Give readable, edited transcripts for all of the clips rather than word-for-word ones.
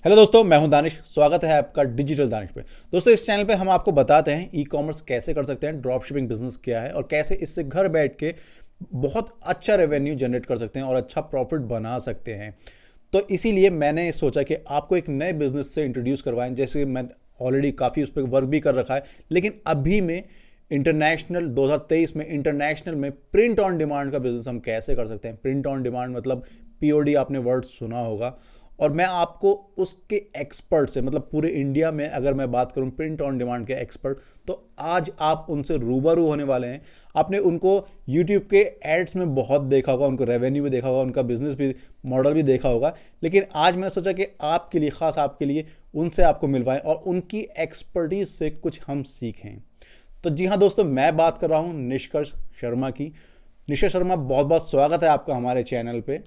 Hello दोस्तों, मैं हूं दानिश। स्वागत है आपका डिजिटल दानिश पे। दोस्तों, इस चैनल पे हम आपको बताते हैं ई कॉमर्स कैसे कर सकते हैं, ड्रॉप शिपिंग बिजनेस क्या है और कैसे इससे घर बैठ के बहुत अच्छा रेवेन्यू जनरेट कर सकते हैं और अच्छा प्रॉफिट बना सकते हैं। तो इसीलिए मैंने सोचा कि आपको एक नए बिजनेस से इंट्रोड्यूस करवाएं। जैसे मैं ऑलरेडी काफ़ी उस पर वर्क भी कर रखा है, लेकिन अभी में इंटरनेशनल 2023 में इंटरनेशनल में प्रिंट ऑन डिमांड का बिजनेस हम कैसे कर सकते हैं। प्रिंट ऑन डिमांड मतलब पीओडी, आपने वर्ड सुना होगा। और मैं आपको उसके एक्सपर्ट से, मतलब पूरे इंडिया में अगर मैं बात करूं प्रिंट ऑन डिमांड के एक्सपर्ट, तो आज आप उनसे रूबरू होने वाले हैं। आपने उनको यूट्यूब के एड्स में बहुत देखा होगा, उनको रेवेन्यू भी देखा होगा, उनका बिजनेस भी मॉडल भी देखा होगा, लेकिन आज मैंने सोचा कि आपके लिए, खास आपके लिए, उनसे आपको मिलवाएं और उनकी एक्सपर्टीज से कुछ हम सीखें। तो जी हाँ दोस्तों, मैं बात कर रहा हूँ निष्कर्ष शर्मा की। निष्कर्ष शर्मा, बहुत बहुत स्वागत है आपका हमारे चैनल पे।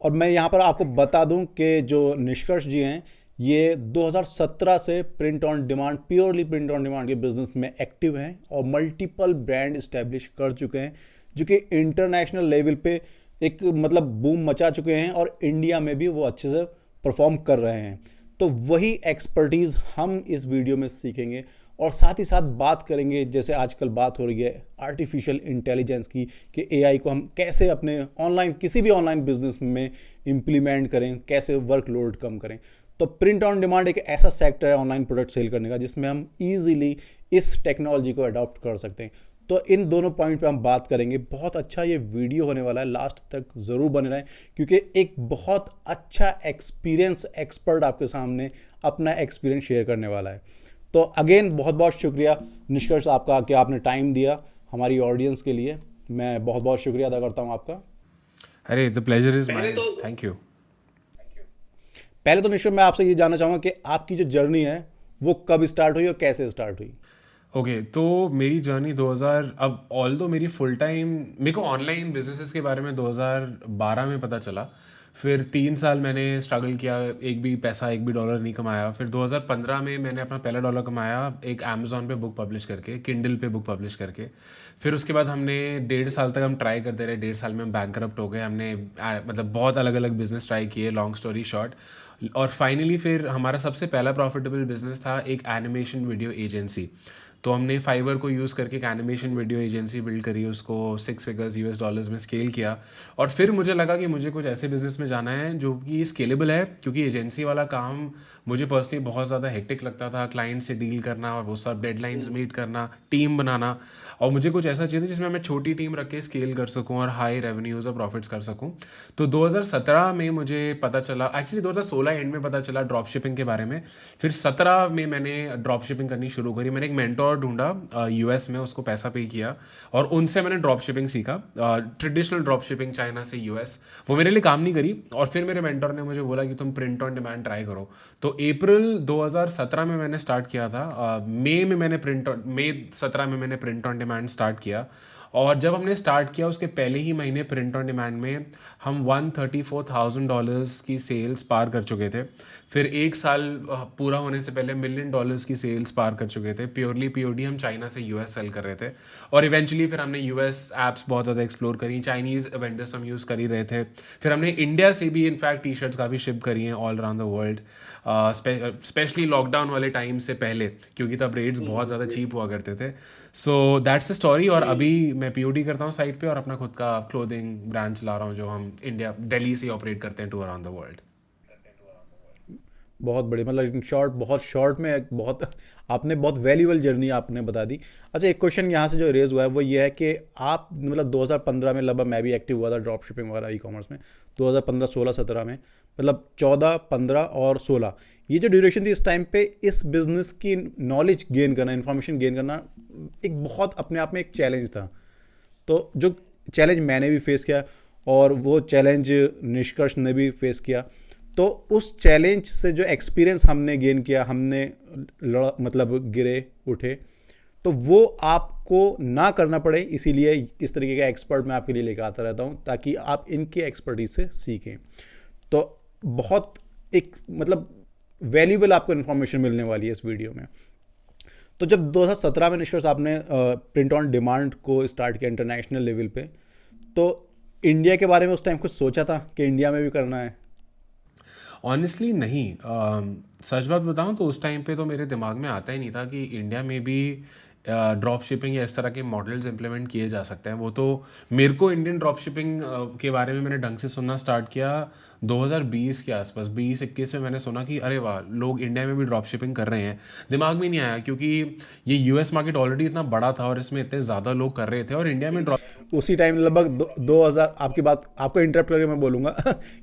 और मैं यहाँ पर आपको बता दूं कि जो निष्कर्ष जी हैं, ये 2017 से print on demand, purely print on demand के बिजनेस में एक्टिव हैं और मल्टीपल ब्रांड इस्टेब्लिश कर चुके हैं, जो कि इंटरनेशनल लेवल पे एक मतलब बूम मचा चुके हैं और इंडिया में भी वो अच्छे से परफॉर्म कर रहे हैं। तो वही एक्सपर्टीज़ हम इस वीडियो में सीखेंगे और साथ ही साथ बात करेंगे, जैसे आजकल बात हो रही है आर्टिफिशियल इंटेलिजेंस की, कि एआई को हम कैसे अपने ऑनलाइन, किसी भी ऑनलाइन बिजनेस में इम्प्लीमेंट करें, कैसे वर्कलोड कम करें। तो प्रिंट ऑन डिमांड एक ऐसा सेक्टर है ऑनलाइन प्रोडक्ट सेल करने का जिसमें हम ईजिली इस टेक्नोलॉजी को अडॉप्ट कर सकते हैं। तो इन दोनों पॉइंट पे हम बात करेंगे। बहुत अच्छा ये वीडियो होने वाला है, लास्ट तक ज़रूर बने रहें, क्योंकि एक बहुत अच्छा एक्सपीरियंस एक्सपर्ट आपके सामने अपना एक्सपीरियंस शेयर करने वाला है। तो अगेन बहुत बहुत शुक्रिया निष्कर्ष आपका कि आपने टाइम दिया हमारी ऑडियंस के लिए। मैं बहुत बहुत शुक्रिया अदा करता हूँ आपका। अरे the pleasure is mine, thank you. पहले तो निष्कर्ष, मैं आपसे ये जानना चाहूँगा कि आपकी जो जर्नी है वो कब स्टार्ट हुई और कैसे स्टार्ट हुई। ओके, तो मेरी जर्नी 2000, अब ऑल दो मेरी फुल टाइम, मेरे को ऑनलाइन बिजनेसेस के बारे में 2012 में पता चला। फिर 3 साल मैंने स्ट्रगल किया, एक भी पैसा, एक भी डॉलर नहीं कमाया। फिर 2015 में मैंने अपना पहला डॉलर कमाया एक अमेज़ॉन पे बुक पब्लिश करके, किंडल पे बुक पब्लिश करके। फिर उसके बाद हमने 1.5 साल तक हम ट्राई करते रहे। 1.5 साल में हम बैंकरप्ट हो गए। हमने मतलब बहुत अलग अलग बिजनेस ट्राई किए, लॉन्ग स्टोरी शॉर्ट। और फाइनली फिर हमारा सबसे पहला प्रॉफिटेबल बिजनेस था एक एनिमेशन वीडियो एजेंसी। तो हमने फाइवर को यूज़ करके एक एनिमेशन वीडियो एजेंसी बिल्ड करी, उसको 6 फिगर्स यूएस डॉलर्स में स्केल किया। और फिर मुझे लगा कि मुझे कुछ ऐसे बिजनेस में जाना है जो कि स्केलेबल है, क्योंकि एजेंसी वाला काम मुझे पर्सनली बहुत ज़्यादा हेक्टिक लगता था। क्लाइंट से डील करना और वो सब डेडलाइंस मीट करना, टीम बनाना। और मुझे कुछ ऐसा चाहिए था जिसमें मैं छोटी टीम रख के स्केल कर सकूं और हाई रेवेन्यूज़ और प्रॉफिट्स कर सकूं। तो 2017 में मुझे पता चला, एक्चुअली 2016 एंड में पता चला ड्रॉप शिपिंग के बारे में। फिर 17 में मैंने ड्रॉप शिपिंग करनी शुरू करी। मैंने एक मेंटोर ढूंढा यूएस में, उसको पैसा पे किया और उनसे मैंने ड्रॉप शिपिंग सीखा, ट्रेडिशनल ड्रॉप शिपिंग चाइना से यूएस। वो मेरे लिए काम नहीं करी और फिर मेरे मेंटोर ने मुझे बोला कि तुम प्रिंट ऑन डिमांड ट्राई करो। तो अप्रैल 2017 में मैंने स्टार्ट किया था। मई 17 में मैंने प्रिंट ऑन डिमांड स्टार्ट किया। और जब हमने स्टार्ट किया उसके पहले ही महीने प्रिंट ऑन डिमांड में हम $134,000 की सेल्स पार कर चुके थे। फिर 1 साल पूरा होने से पहले $1 million की सेल्स पार कर चुके थे। प्योरली पीओडी हम चाइना से यूएस सेल कर रहे थे। और इवेंचुअली फिर हमने यूएस ऐप्स बहुत ज़्यादा एक्सप्लोर करी, चाइनीज़ वेंडर्स हम यूज़ कर ही रहे थे। फिर हमने इंडिया से भी इनफैक्ट टी शर्ट्स काफ़ी शिप करी हैं all around the world, specially lockdown वाले टाइम से पहले, क्योंकि तब रेट्स बहुत ज़्यादा चीप हुआ करते थे। So that's the story. और अभी मैं पीओडी करता हूँ साइट पे और अपना खुद का क्लोथिंग ब्रांड चला रहा हूँ, जो हम इंडिया दिल्ली से ऑपरेट करते हैं टू अराउंड द वर्ल्ड। बहुत बड़ी, मतलब इन शॉर्ट, बहुत शॉर्ट में एक बहुत आपने बहुत वैल्यूबल जर्नी आपने बता दी। अच्छा, एक क्वेश्चन यहाँ से जो रेज हुआ है वो ये है कि आप मतलब 2015 में लगभग मैं भी एक्टिव हुआ था ड्रॉप शिपिंग वगैरह ई कॉमर्स में। 2015, 16, 17 में, मतलब 14, 15 और 16, ये जो ड्यूरेशन थी, इस टाइम पे इस बिज़नेस की नॉलेज गेन करना, इन्फॉर्मेशन गेन करना एक बहुत अपने आप में एक चैलेंज था। तो जो चैलेंज मैंने भी फेस किया और वो चैलेंज निष्कर्ष ने भी फेस किया, तो उस चैलेंज से जो एक्सपीरियंस हमने गेन किया, हमने मतलब गिरे उठे, तो वो आपको ना करना पड़े, इसीलिए इस तरीके का एक्सपर्ट मैं आपके लिए लेकर आता रहता हूँ ताकि आप इनके एक्सपर्टीज से सीखें। तो बहुत एक मतलब वैल्यूबल आपको इन्फॉर्मेशन मिलने वाली है इस वीडियो में। तो जब 2017 में निष्कर्ष आपने प्रिंट ऑन डिमांड को स्टार्ट किया इंटरनेशनल लेवल पे, तो इंडिया के बारे में उस टाइम कुछ सोचा था कि इंडिया में भी करना है? ऑनेस्टली नहीं, सच बात बताऊं तो उस टाइम पे तो मेरे दिमाग में आता ही नहीं था कि इंडिया में भी ड्रॉप शिपिंग या इस तरह के मॉडल्स इंप्लीमेंट किए जा सकते हैं। वो तो मेरे को इंडियन ड्रॉप शिपिंग के बारे में मैंने ढंग से सुनना स्टार्ट किया 2020 के आसपास, 20-21 में मैंने सुना कि अरे वाह, लोग इंडिया में भी ड्रॉप शिपिंग कर रहे हैं। दिमाग में नहीं आया क्योंकि ये यूएस मार्केट ऑलरेडी इतना बड़ा था और इसमें इतने ज़्यादा लोग कर रहे थे, और इंडिया में ड्रॉप उसी टाइम लगभग 2000, आपकी बात आपको इंटरप्ट करके मैं बोलूँगा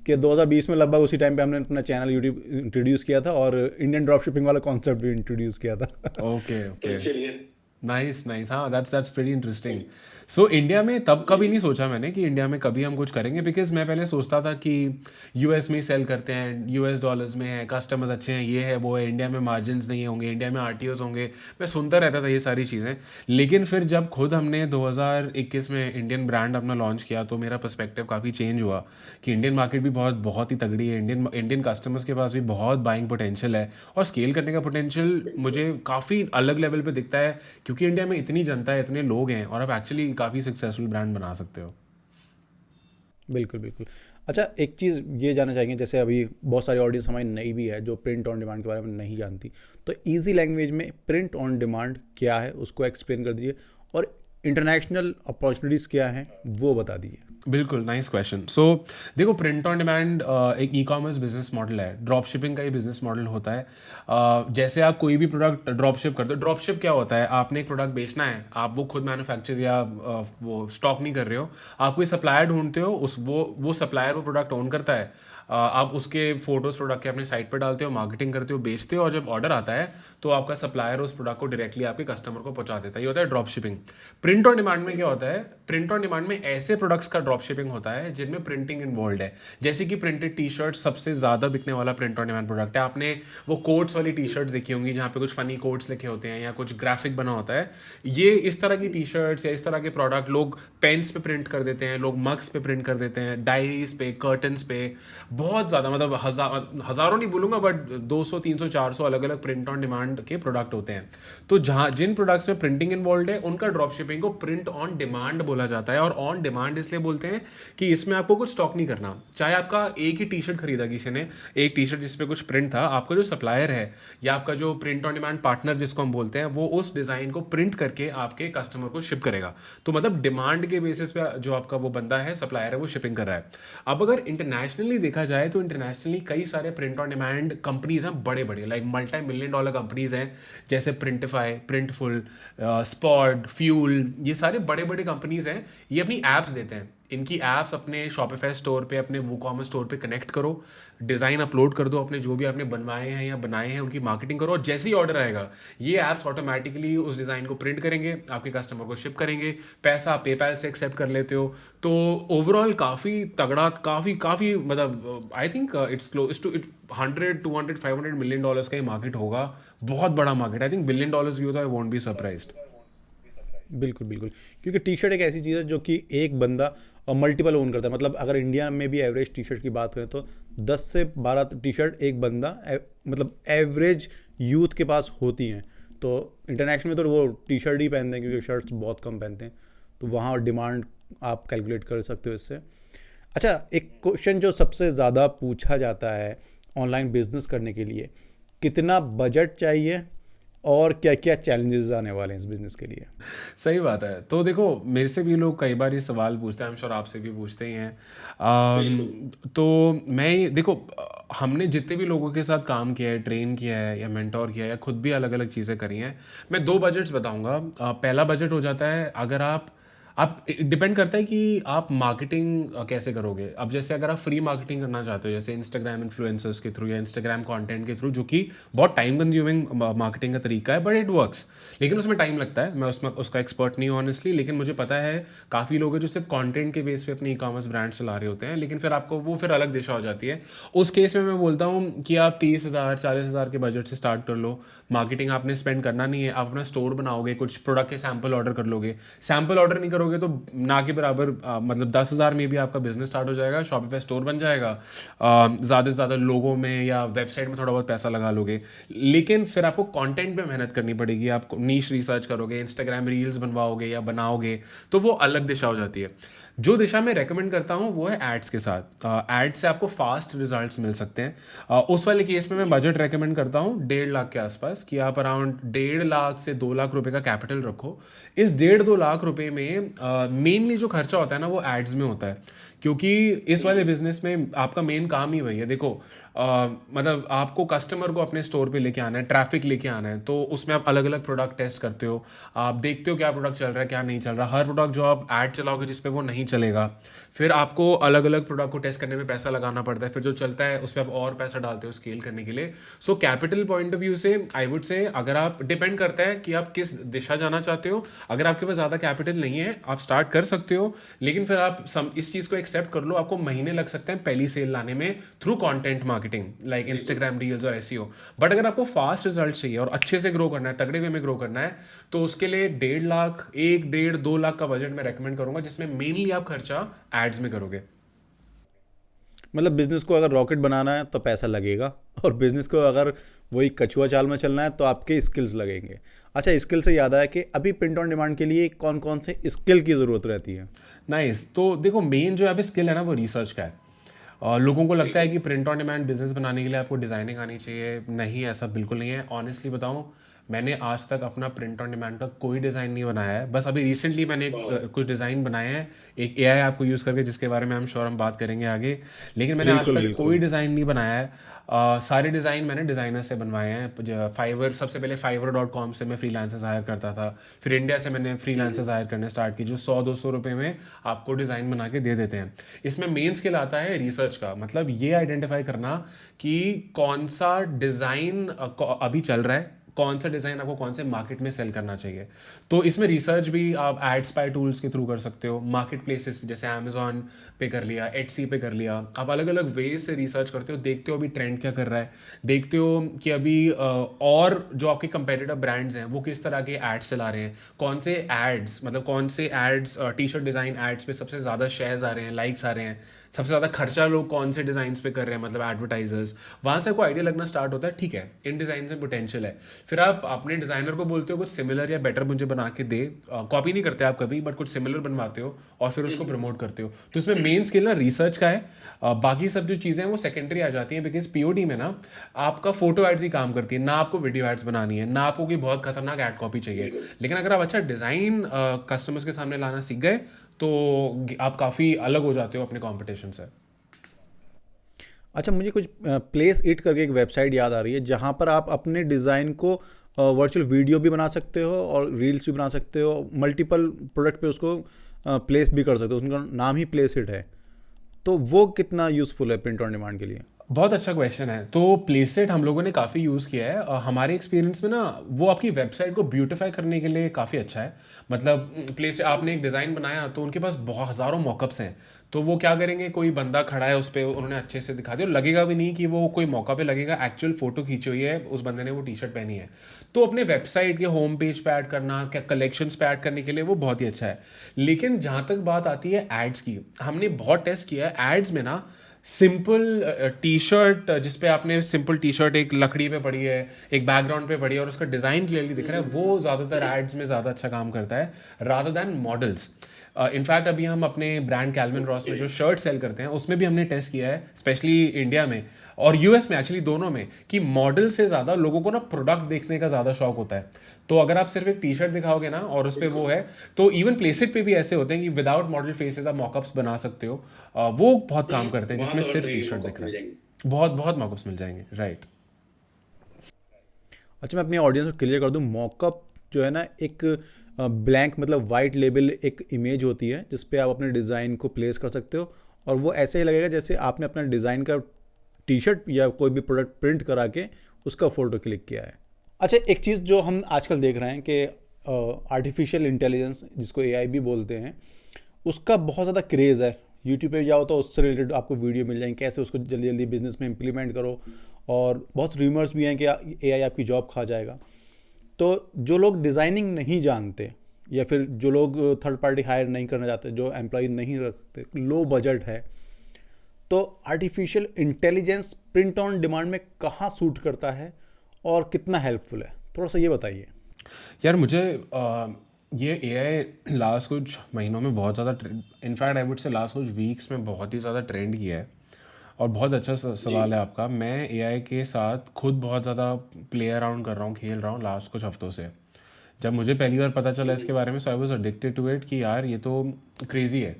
कि 2020 में लगभग उसी टाइम पे हमने अपना चैनल यूट्यूब इंट्रोड्यूस किया था और इंडियन ड्रॉप शिपिंग वाला कॉन्सेप्ट भी इंट्रोड्यूस किया था। ओके ओके, नाइस नाइस, हाँ that's pretty interesting. So India में तब कभी नहीं सोचा मैंने कि इंडिया में कभी हम कुछ करेंगे, बिकॉज मैं पहले सोचता था कि यूएस में ही सेल करते हैं, यूएस डॉलर्स में है, कस्टमर्स अच्छे हैं, ये है वो है, इंडिया में मार्जिन्स नहीं होंगे, इंडिया में आरटीओस होंगे। मैं सुनता रहता था ये सारी चीज़ें। लेकिन फिर जब खुद हमने 2021 में इंडियन ब्रांड अपना लॉन्च किया तो मेरा पर्सपेक्टिव काफ़ी चेंज हुआ कि इंडियन मार्केट भी बहुत ही तगड़ी है, इंडियन इंडियन कस्टमर्स के पास भी बहुत बाइंग पोटेंशियल है, और स्केल करने का पोटेंशियल मुझे काफ़ी अलग लेवल पे दिखता है, क्योंकि इंडिया में इतनी जनता है, इतने लोग हैं, और आप एक्चुअली काफ़ी सक्सेसफुल ब्रांड बना सकते हो। बिल्कुल बिल्कुल। अच्छा, एक चीज़ ये जानना चाहेंगे, जैसे अभी बहुत सारी ऑडियंस हमारी नई भी है जो प्रिंट ऑन डिमांड के बारे में नहीं जानती, तो इजी लैंग्वेज में प्रिंट ऑन डिमांड क्या है उसको एक्सप्लेन कर दीजिए, और इंटरनेशनल अपॉर्चुनिटीज़ क्या हैं वो बता दीजिए। बिल्कुल, नाइस क्वेश्चन। सो देखो, प्रिंट ऑन डिमांड एक ई कॉमर्स बिजनेस मॉडल है, ड्रॉप शिपिंग का ही बिजनेस मॉडल होता है। जैसे आप कोई भी प्रोडक्ट ड्रॉप शिप करते हो, ड्रॉप शिप क्या होता है, आपने एक प्रोडक्ट बेचना है, आप वो खुद मैन्युफैक्चर या वो स्टॉक नहीं कर रहे हो, आप कोई सप्लायर ढूंढते हो, उस वो सप्लायर वो प्रोडक्ट ओन करता है, आप उसके फोटोज़ प्रोडक्ट के अपने साइट पर डालते हो, मार्केटिंग करते हो, बेचते हो, और जब ऑर्डर आता है तो आपका सप्लायर उस प्रोडक्ट को डायरेक्टली आपके कस्टमर को पहुंचा देता है। ये होता है drop shipping. Print on demand में क्या होता है, प्रिंट ऑन डिमांड में ऐसे प्रोडक्ट्स का ड्रॉप शिपिंग होता है जिनमें प्रिंटिंग इन्वॉल्व है। जैसे कि प्रिंटेड टी शर्ट सबसे ज़्यादा बिकने वाला प्रिंट ऑन डिमांड प्रोडक्ट है। आपने वो कोट्स वाली टी शर्ट्स देखी होंगी जहाँ पे कुछ फनी कोट्स लिखे होते हैं या कुछ ग्राफिक बना होता है। ये इस तरह की टी शर्ट्स या इस तरह के प्रोडक्ट लोग पेन्स पे प्रिंट कर देते हैं, लोग मग्स पे प्रिंट कर देते हैं, डायरीज पे, कर्टन्स पे, बहुत ज़्यादा, मतलब हज़ारों नहीं बोलूँगा, बट 200 300 400 अलग अलग प्रिंट ऑन डिमांड के प्रोडक्ट होते हैं। तो जहाँ जिन प्रोडक्ट्स में प्रिंटिंग इन्वॉल्व है उनका ड्रॉप शिपिंग को प्रिंट ऑन डिमांड बोला जाता है। और ऑन डिमांड इसलिए बोलते हैं कि इसमें आपको कुछ स्टॉक नहीं करना। चाहे आपका एक ही टी शर्ट खरीदा किसी ने, एक टी शर्ट जिसपे कुछ प्रिंट था, आपका जो सप्लायर है या आपका जो प्रिंट ऑन डिमांड पार्टनर जिसको हम बोलते हैं, वो उस डिज़ाइन को प्रिंट करके आपके कस्टमर को शिप करेगा। तो मतलब डिमांड के बेसिस पे जो आपका वो बंदा है, सप्लायर है, वो शिपिंग कर रहा है। अब अगर इंटरनेशनली देखा जाए तो इंटरनेशनली कई सारे प्रिंट ऑन डिमांड कंपनीज हैं, बड़े बड़े, like multi million dollar companies हैं, जैसे प्रिंटिफाई, प्रिंटफुल, स्पॉट, फ्यूल, ये सारे बड़े बड़े कंपनीज हैं। ये अपनी ऐप्स देते हैं, इनकी ऐप्स अपने शॉपिफाई स्टोर पे, अपने वो कॉमर्स स्टोर पे कनेक्ट करो, डिज़ाइन अपलोड कर दो अपने, जो भी आपने बनवाए हैं या बनाए हैं उनकी मार्केटिंग करो, और जैसे ही ऑर्डर आएगा ये ऐप्स ऑटोमेटिकली उस डिज़ाइन को प्रिंट करेंगे, आपके कस्टमर को शिप करेंगे, पैसा आप पेपैल से एक्सेप्ट कर लेते हो। तो ओवरऑल काफ़ी तगड़ा, काफ़ी काफ़ी मतलब I think it's close to 100 200 500 $500 million का ही मार्केट होगा, बहुत बड़ा मार्केट। आई थिंक $1 billion भी होता है, आई वोंट बी सरप्राइज्ड। बिल्कुल बिल्कुल, क्योंकि टी शर्ट एक ऐसी चीज़ है जो कि एक बंदा मल्टीपल ओन करता है। मतलब अगर इंडिया में भी एवरेज टी शर्ट की बात करें तो 10 से 12 टी शर्ट एक बंदा मतलब एवरेज यूथ के पास होती हैं। तो इंटरनेशनल में तो वो टी शर्ट ही पहनते हैं क्योंकि शर्ट्स बहुत कम पहनते हैं, तो वहाँ डिमांड आप कैलकुलेट कर सकते हो इससे। अच्छा, एक क्वेश्चन जो सबसे ज़्यादा पूछा जाता है ऑनलाइन बिजनेस करने के लिए, कितना बजट चाहिए और क्या क्या चैलेंजेस आने वाले हैं इस बिज़नेस के लिए? सही बात है। तो देखो, मेरे से भी लोग कई बार ये सवाल पूछते हैं, आई एम श्योर आपसे भी पूछते ही हैं। तो मैं देखो, हमने जितने भी लोगों के साथ काम किया है, ट्रेन किया है या मेंटोर किया है, या खुद भी अलग अलग चीज़ें करी हैं, मैं दो बजट्स बताऊंगा। पहला बजट हो जाता है, अगर आप डिपेंड करता है कि आप मार्केटिंग कैसे करोगे। अब जैसे अगर आप फ्री मार्केटिंग करना चाहते हो, जैसे इंस्टाग्राम इन्फ्लुएंसर्स के थ्रू या इंस्टाग्राम कंटेंट के थ्रू, जो कि बहुत टाइम कंज्यूमिंग मार्केटिंग का तरीका है, बट इट वर्क्स, लेकिन उसमें टाइम लगता है। मैं उसमें उसका एक्सपर्ट नहीं हूँ ऑनेस्टली, लेकिन मुझे पता है काफ़ी लोग हैं जो सिर्फ कंटेंट के बेस पे अपनी ई कॉमर्स ब्रांड चला रहे होते हैं, लेकिन फिर आपको वो फिर अलग दिशा हो जाती है। उस केस में मैं बोलता हूँ कि आप 30,000 40,000 के बजट से स्टार्ट कर लो। मार्केटिंग आपने स्पेंड करना नहीं है, आप अपना स्टोर बनाओगे, कुछ प्रोडक्ट के सैम्पल ऑर्डर कर लोगे। सैम्पल ऑर्डर नहीं करोगे तो ना के बराबर मतलब 10,000 में भी आपका बिजनेस स्टार्ट हो जाएगा, शॉपिफाई स्टोर बन जाएगा, ज़्यादा से ज़्यादा लोगों में या वेबसाइट में थोड़ा बहुत पैसा लगा लोगे। लेकिन फिर आपको कंटेंट पे मेहनत करनी पड़ेगी, आप नीश रिसर्च करोगे, इंस्टाग्राम रील्स बनवाओगे या बनाओगे, तो वो अलग दिशा हो जाती है। जो दिशा मैं रेकमेंड करता हूँ वो है एड्स के साथ। एड्स से आपको फास्ट रिजल्ट्स मिल सकते हैं। उस वाले केस में मैं बजट रेकमेंड करता हूँ 1.5 लाख के आसपास, कि आप अराउंड 1.5 लाख से 2 लाख रुपए का कैपिटल रखो। इस 1.5-2 लाख रुपए में मेनली जो खर्चा होता है ना वो एड्स में होता है, क्योंकि इस वाले बिजनेस में आपका मेन काम ही वही है। देखो मतलब आपको कस्टमर को अपने स्टोर पे लेके आना है, ट्रैफिक लेके आना है, तो उसमें आप अलग अलग प्रोडक्ट टेस्ट करते हो, आप देखते हो क्या प्रोडक्ट चल रहा है क्या नहीं चल रहा। हर प्रोडक्ट जो आप ऐड चलाओगे जिस पे वो नहीं चलेगा, फिर आपको अलग अलग प्रोडक्ट को टेस्ट करने में पैसा लगाना पड़ता है, फिर जो चलता है उस पर आप और पैसा डालते हो स्केल करने के लिए। So capital point of view से आई वुड से, अगर आप डिपेंड करता है कि आप किस दिशा जाना चाहते हो। अगर आपके पास ज़्यादा कैपिटल नहीं है आप स्टार्ट कर सकते हो, लेकिन फिर आप इस चीज़ को एक्सेप्ट कर लो, आपको महीने लग सकते हैं पहली सेल लाने में through content marketing like Instagram reels और एसईओ। बट अगर आपको फास्ट रिजल्ट चाहिए और अच्छे से ग्रो करना है, तगड़े वे में ग्रो करना है, तो उसके लिए 1.5 लाख, 1-1.5-2 लाख का बजट मैं रेकमेंड करूंगा, जिसमें मेनली आप खर्चा एड्स में करोगे। मतलब बिजनेस को अगर रॉकेट बनाना है तो पैसा लगेगा, और बिजनेस को अगर वही कछुआ चाल में चलना है तो आपके स्किल्स लगेंगे। अच्छा, स्किल से याद आया कि अभी प्रिंट ऑन डिमांड के लिए कौन कौन से स्किल की ज़रूरत रहती है? नाइस। तो देखो मेन जो यहाँ पे स्किल है ना वो रिसर्च का है। लोगों को लगता है कि प्रिंट ऑन डिमांड बिजनेस बनाने के लिए आपको डिज़ाइनिंग आनी चाहिए। नहीं, ऐसा बिल्कुल नहीं है। ऑनेस्टली बताऊं, मैंने आज तक अपना प्रिंट ऑन डिमांड का कोई डिज़ाइन नहीं बनाया है। बस अभी रिसेंटली मैंने कुछ डिज़ाइन बनाए हैं एक एआई ऐप को यूज़ करके, जिसके बारे में हम श्योर हम बात करेंगे आगे। लेकिन मैंने आज बिल्कुल तक कोई बिल्कुल। डिज़ाइन नहीं बनाया है। सारे डिज़ाइन मैंने डिज़ाइनर से बनवाए हैं। फाइवर, सबसे पहले fiverr.com से मैं फ्रीलांसर्स हायर करता था। फिर इंडिया से मैंने फ्रीलांसर्स हायर करने स्टार्ट किए, जो 100-200 रुपये में आपको डिज़ाइन बना के दे देते हैं। इसमें मेन स्किल आता है रिसर्च का, मतलब ये आइडेंटिफाई करना कि कौन सा डिज़ाइन अभी चल रहा है, कौन सा डिज़ाइन आपको कौन से मार्केट में सेल करना चाहिए। तो इसमें रिसर्च भी आप एड स्पाई टूल्स के थ्रू कर सकते हो। मार्केट प्लेसेस जैसे अमेजोन पे कर लिया, एटसी पे कर लिया, आप अलग अलग वेज से रिसर्च करते हो, देखते हो अभी ट्रेंड क्या कर रहा है, देखते हो कि अभी और जो आपके कंपेटिटिव ब्रांड्स हैं वो किस तरह के एड्स चला रहे हैं, कौन से एड्स, मतलब कौन से ads, T shirt design ads पे सबसे ज़्यादा शेयर्स आ रहे हैं, लाइक्स आ रहे हैं, सबसे ज़्यादा खर्चा लोग कौन से डिज़ाइंस पे कर रहे हैं, मतलब एडवर्टाइजर्स। वहाँ से आपको आइडिया लगना स्टार्ट होता है, ठीक है इन डिज़ाइन में पोटेंशियल है। फिर आप अपने डिज़ाइनर को बोलते हो कुछ सिमिलर या बेटर मुझे बना के दे। कॉपी नहीं करते आप कभी, बट कुछ सिमिलर बनवाते हो और फिर उसको प्रमोट करते हो। तो इसमें मेन स्किल ना रिसर्च का है। बाकी सब जो चीज़ें हैं वो सेकेंडरी आ जाती हैं, बिकॉज पीओडी में ना आपका फोटो एड्स ही काम करती है, ना आपको वीडियो एड्स बनानी है, ना आपको कोई बहुत खतरनाक एड कॉपी चाहिए। लेकिन अगर आप अच्छा डिज़ाइन कस्टमर्स के सामने लाना सीख गए तो आप काफ़ी अलग हो जाते हो अपने कॉम्पिटिशन से। अच्छा, मुझे कुछ प्लेस इट करके एक वेबसाइट याद आ रही है जहाँ पर आप अपने डिज़ाइन को वर्चुअल वीडियो भी बना सकते हो और रील्स भी बना सकते हो, मल्टीपल प्रोडक्ट पे उसको प्लेस भी कर सकते हो, उनका नाम ही प्लेस इट है। तो वो कितना यूज़फुल है प्रिंट ऑन डिमांड के लिए? बहुत अच्छा क्वेश्चन है। तो प्लेसेट हम लोगों ने काफ़ी यूज़ किया है। हमारे एक्सपीरियंस में ना वो आपकी वेबसाइट को ब्यूटीफाई करने के लिए काफ़ी अच्छा है। मतलब प्लेस, आपने एक डिज़ाइन बनाया तो उनके पास बहुत हज़ारों मॉकअप्स हैं, तो वो क्या करेंगे, कोई बंदा खड़ा है उस पर, उन्होंने अच्छे से दिखा दिया, लगेगा भी नहीं कि वो कोई मौका पे लगेगा, एक्चुअल फोटो खींची हुई है उस बंदे ने, वो टी शर्ट पहनी है। तो अपने वेबसाइट के होम पेज पे ऐड करना, क्या कलेक्शंस पे ऐड करने के लिए वो बहुत ही अच्छा है। लेकिन जहाँ तक बात आती है एड्स की, हमने बहुत टेस्ट किया है एड्स में ना। सिंपल टी शर्ट जिसपे आपने सिंपल टी शर्ट एक लकड़ी पे पड़ी है, एक बैकग्राउंड पे पड़ी है और उसका डिज़ाइन क्लियरली दिख रहा है, वो ज़्यादातर एड्स में ज़्यादा अच्छा काम करता है रादर दैन मॉडल्स। इनफैक्ट अभी हम अपने ब्रांड कैल्विन रॉस में जो शर्ट सेल करते हैं उसमें भी हमने टेस्ट किया है, स्पेशली इंडिया में और यूएस में, एक्चुअली दोनों में, कि मॉडल से ज़्यादा लोगों को ना प्रोडक्ट देखने का ज़्यादा शौक होता है। तो अगर आप सिर्फ एक टी शर्ट दिखाओगे ना और उस पर वो है, तो इवन प्लेसिट पे भी ऐसे होते हैं कि विदाउट मॉडल फेसेस आप मॉकअप्स बना सकते हो। वो बहुत काम करते हैं जिसमें सिर्फ टी शर्ट दिख रहा है। बहुत बहुत मॉकअप्स मिल जाएंगे, राइट। अच्छा, मैं अपनी ऑडियंस को क्लियर कर दूं, मॉकअप जो है ना एक ब्लैंक मतलब वाइट लेबल एक इमेज होती है जिस पे आप अपने डिज़ाइन को प्लेस कर सकते हो, और वो ऐसे ही लगेगा जैसे आपने अपना डिज़ाइन का टी शर्ट या कोई भी प्रोडक्ट प्रिंट करा के उसका फ़ोटो क्लिक किया है। अच्छा, एक चीज़ जो हम आजकल देख रहे हैं कि आर्टिफिशियल इंटेलिजेंस, जिसको एआई भी बोलते हैं, उसका बहुत ज़्यादा क्रेज़ है। यूट्यूब पे जाओ तो उससे रिलेटेड आपको वीडियो मिल जाएंगे, कैसे उसको जल्दी जल्दी बिजनेस में इम्प्लीमेंट करो, और बहुत र्यूमर्स भी हैं कि एआई आपकी जॉब खा जाएगा। तो जो लोग डिज़ाइनिंग नहीं जानते या फिर जो लोग थर्ड पार्टी हायर नहीं करना चाहते, जो एम्प्लॉय नहीं रखते, लो बजट है, तो artificial intelligence print on demand में कहाँ सूट करता है और कितना हेल्पफुल है, थोड़ा सा ये बताइए। यार मुझे ये एआई लास्ट कुछ महीनों में बहुत ज़्यादा, in fact I would say last कुछ वीक्स में बहुत ही ज़्यादा ट्रेंड किया है। और बहुत अच्छा सवाल है आपका। मैं एआई के साथ खुद बहुत ज़्यादा प्ले अराउंड कर रहा हूँ, खेल रहा हूँ लास्ट कुछ हफ्तों से। जब मुझे पहली बार पता चला इसके बारे में, so I was addicted to it कि यार ये तो क्रेज़ी है।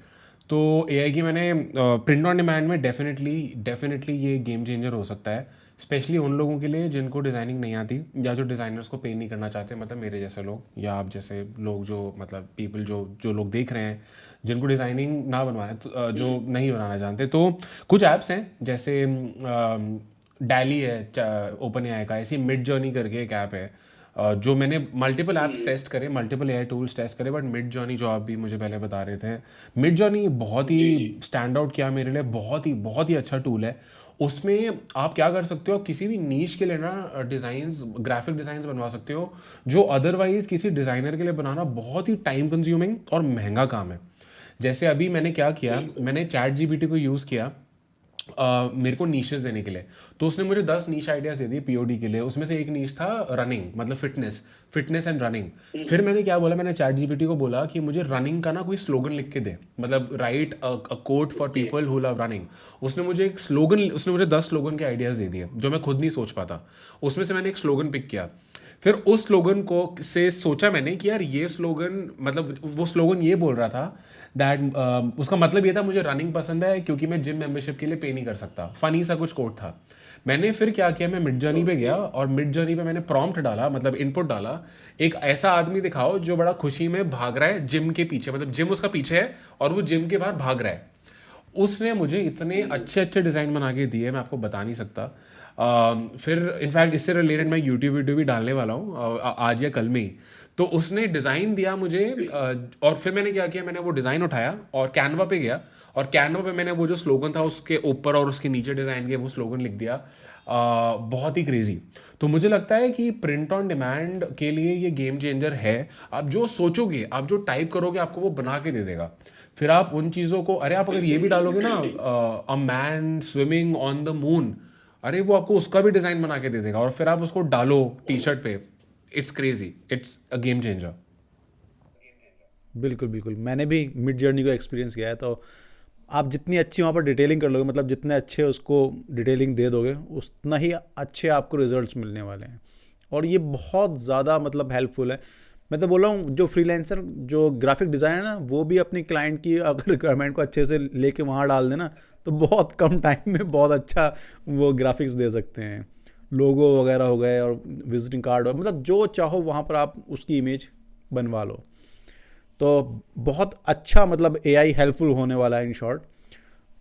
तो एआई की मैंने प्रिंट ऑन डिमांड में डेफिनेटली ये गेम चेंजर हो सकता है, स्पेशली उन लोगों के लिए जिनको डिज़ाइनिंग नहीं आती, या जो डिज़ाइनर्स को पे नहीं करना चाहते, मतलब मेरे जैसे लोग या आप जैसे लोग, जो मतलब पीपल जो जो लोग देख रहे हैं जिनको डिज़ाइनिंग ना बनवाना तो, जो नहीं बनाना जानते। तो कुछ ऐप्स हैं जैसे डैली है ओपन एआई का, ऐसी मिड जर्नी करके एक ऐप है, जो मैंने मल्टीपल ऐप्स टेस्ट करे, मल्टीपल एआई टूल्स टेस्ट करे, बट मिड जर्नी जो आप भी मुझे पहले बता रहे थे, मिड जर्नी बहुत ही स्टैंड आउट किया मेरे लिए। बहुत ही अच्छा टूल है। उसमें आप क्या कर सकते हो, आप किसी भी नीश के लिए ना डिज़ाइंस, ग्राफिक डिज़ाइंस बनवा सकते हो, जो अदरवाइज किसी डिज़ाइनर के लिए बनाना बहुत ही टाइम कंज्यूमिंग और महंगा काम है। जैसे अभी मैंने क्या किया, मैंने चैट जीपीटी को यूज़ किया मेरे को नीशेस देने के लिए। तो उसने मुझे 10 नीश आइडियाज़ दे दिए पीओडी के लिए। उसमें से एक नीश था रनिंग, मतलब फिटनेस एंड रनिंग। फिर मैंने क्या बोला, मैंने चैट जीपीटी को बोला कि मुझे रनिंग का ना कोई स्लोगन लिख के दे, मतलब write a quote for people who love running. उसने मुझे 10 स्लोगन के आइडियाज़ दे दिए जो मैं खुद नहीं सोच पाता। उसमें से मैंने एक स्लोगन पिक किया। फिर उस स्लोगन को से सोचा मैंने कि यार ये स्लोगन, मतलब वो स्लोगन ये बोल रहा था दैट उसका मतलब ये था मुझे रनिंग पसंद है क्योंकि मैं जिम मेंबरशिप के लिए पे नहीं कर सकता। फनी सा कुछ कोट था। मैंने फिर क्या किया, मैं मिड जर्नी पे गया और मिड जर्नी पे मैंने प्रॉम्प्ट डाला, मतलब इनपुट डाला, एक ऐसा आदमी दिखाओ जो बड़ा खुशी में भाग रहा है जिम के पीछे, मतलब जिम उसका पीछे है और वो जिम के बाहर भाग रहा है। उसने मुझे इतने अच्छे अच्छे डिज़ाइन बना के दिए, मैं आपको बता नहीं सकता। फिर इनफैक्ट इससे रिलेटेड मैं यूट्यूब वीडियो भी डालने वाला हूँ आज या कल में ही। तो उसने डिज़ाइन दिया मुझे और फिर मैंने क्या किया, मैंने वो डिज़ाइन उठाया और कैनवा पे गया, और कैनवा पे मैंने वो जो स्लोगन था उसके ऊपर और उसके नीचे डिज़ाइन के वो स्लोगन लिख दिया। बहुत ही क्रेजी। तो मुझे लगता है कि प्रिंट ऑन डिमांड के लिए ये गेम चेंजर है। आप जो सोचोगे, आप जो टाइप करोगे, आपको वो बना के दे देगा। फिर आप उन चीज़ों को, अरे आप अगर ये भी डालोगे ना, a man swimming on the moon, अरे वो आपको उसका भी डिज़ाइन बना के दे देगा। और फिर आप उसको डालो टी शर्ट पे। It's crazy, it's a game changer. बिल्कुल बिल्कुल, मैंने भी मिड जर्नी को एक्सपीरियंस किया है। तो आप जितनी अच्छी वहाँ पर डिटेलिंग कर लोगे, मतलब जितने अच्छे उसको डिटेलिंग दे दोगे, उतना ही अच्छे आपको रिजल्ट्स मिलने वाले हैं। और ये बहुत ज़्यादा मतलब हेल्पफुल है। मैं तो बोल रहा हूँ जो फ्रीलांसर, जो ग्राफिक डिज़ाइनर है ना, वो भी अपनी क्लाइंट की अगर रिक्वायरमेंट को अच्छे से लेके वहाँ डाल देना, तो बहुत कम टाइम में बहुत अच्छा वो ग्राफिक्स दे सकते हैं। लोगो वगैरह हो गए और विजिटिंग कार्ड, मतलब जो चाहो वहाँ पर आप उसकी इमेज बनवा लो। तो बहुत अच्छा, मतलब एआई हेल्पफुल होने वाला है इन शॉर्ट।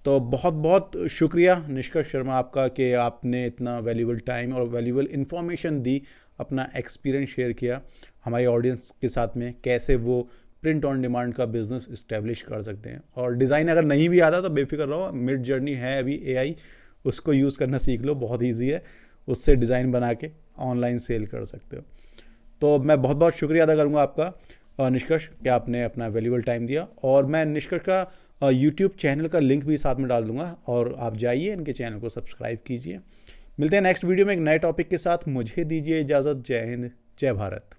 तो बहुत बहुत शुक्रिया निष्कर्ष शर्मा आपका कि आपने इतना वैल्यूबल टाइम और वैल्यूबल इन्फॉर्मेशन दी, अपना एक्सपीरियंस शेयर किया हमारे ऑडियंस के साथ में, कैसे वो प्रिंट ऑन डिमांड का बिजनेस इस्टेब्लिश कर सकते हैं। और डिज़ाइन अगर नहीं भी आता तो बेफिक्र रहो, मिड जर्नी है अभी एआई, उसको यूज़ करना सीख लो, बहुत ईजी है। उससे डिज़ाइन बना के ऑनलाइन सेल कर सकते हो। तो मैं बहुत बहुत शुक्रिया अदा करूँगा आपका निष्कर्ष कि आपने अपना वैल्यूबल टाइम दिया। और मैं निष्कर्ष का यूट्यूब चैनल का लिंक भी साथ में डाल दूंगा, और आप जाइए इनके चैनल को सब्सक्राइब कीजिए। मिलते हैं नेक्स्ट वीडियो में एक नए टॉपिक के साथ। मुझे दीजिए इजाज़त। जय हिंद, जय भारत।